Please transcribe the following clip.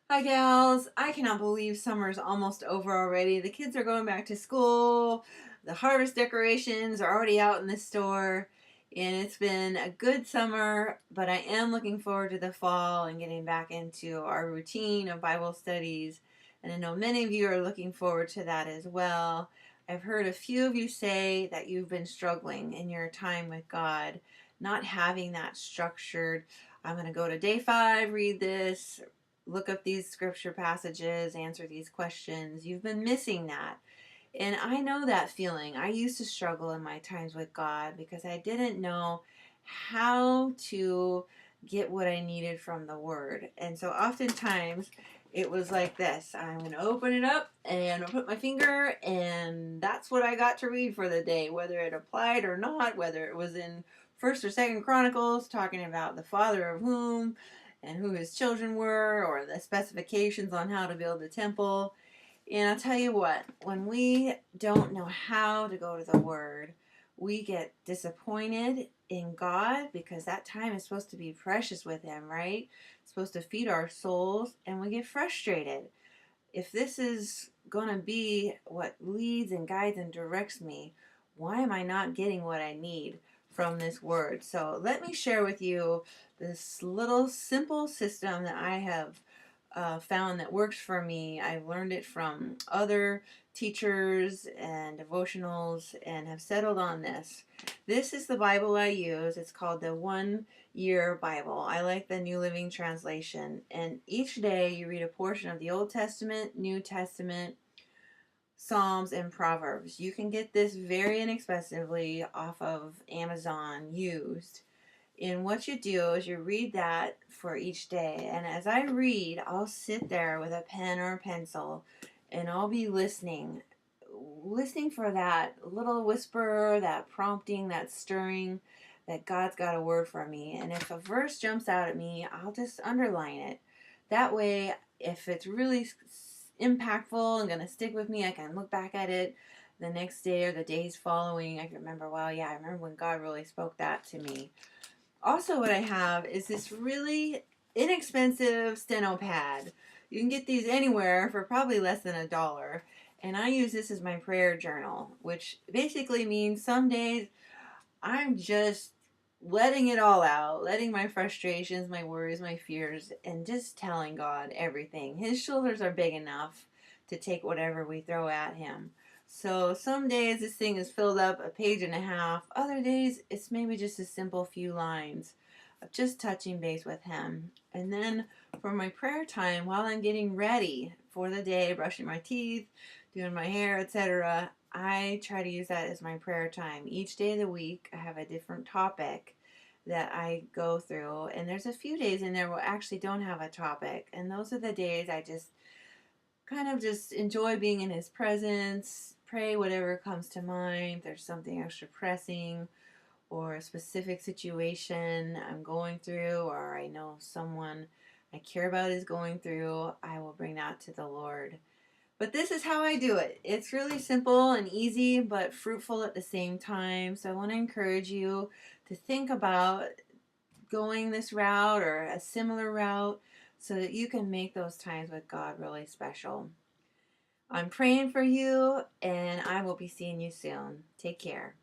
Hi, gals. I cannot believe summer's almost over already. The kids are going back to school. The harvest decorations are already out in the store. And it's been a good summer, but I am looking forward to the fall and getting back into our routine of Bible studies. And I know many of you are looking forward to that as well. I've heard a few of you say that you've been struggling in your time with God, not having that structured. I'm going to go to day 5, read this, look up these scripture passages, answer these questions. You've been missing that. And I know that feeling. I used to struggle in my times with God because I didn't know how to get what I needed from the Word. And so oftentimes it was like this: I'm going to open it up and I'll put my finger, and that's what I got to read for the day, whether it applied or not, whether it was in First or Second Chronicles talking about the father of whom and who his children were, or the specifications on how to build a temple. And I'll tell you what, when we don't know how to go to the Word, we get disappointed in God because that time is supposed to be precious with Him, right? It's supposed to feed our souls, and we get frustrated. If this is going to be what leads and guides and directs me, why am I not getting what I need from this Word? So let me share with you this little simple system that I have found that works for me. I've learned it from other teachers and devotionals and have settled on this. This is the Bible I use. It's called the 1 Year Bible. I like the New Living Translation. And each day you read a portion of the Old Testament, New Testament, Psalms, and Proverbs. You can get this very inexpensively off of Amazon used. And what you do is you read that for each day. And as I read, I'll sit there with a pen or a pencil and I'll be listening for that little whisper, that prompting, that stirring that God's got a word for me. And if a verse jumps out at me, I'll just underline it. That way, if it's really impactful and going to stick with me, I can look back at it the next day or the days following. I can remember, wow, yeah, I remember when God really spoke that to me. Also, what I have is this really inexpensive steno pad. You can get these anywhere for probably less than $1. And I use this as my prayer journal, which basically means some days I'm just letting it all out, letting my frustrations, my worries, my fears, and just telling God everything. His shoulders are big enough to take whatever we throw at him. So some days this thing is filled up a page and a half. Other days it's maybe just a simple few lines of just touching base with him. And then for my prayer time, while I'm getting ready for the day, brushing my teeth, doing my hair, etc., I try to use that as my prayer time. Each day of the week, I have a different topic that I go through, and there's a few days in there where I actually don't have a topic, and those are the days I just kind of just enjoy being in His presence, pray whatever comes to mind. If there's something extra pressing or a specific situation I'm going through, or I know someone I care about is going through, I will bring that to the Lord. But this is how I do it. It's really simple and easy, but fruitful at the same time. So I want to encourage you to think about going this route or a similar route so that you can make those times with God really special. I'm praying for you, and I will be seeing you soon. Take care.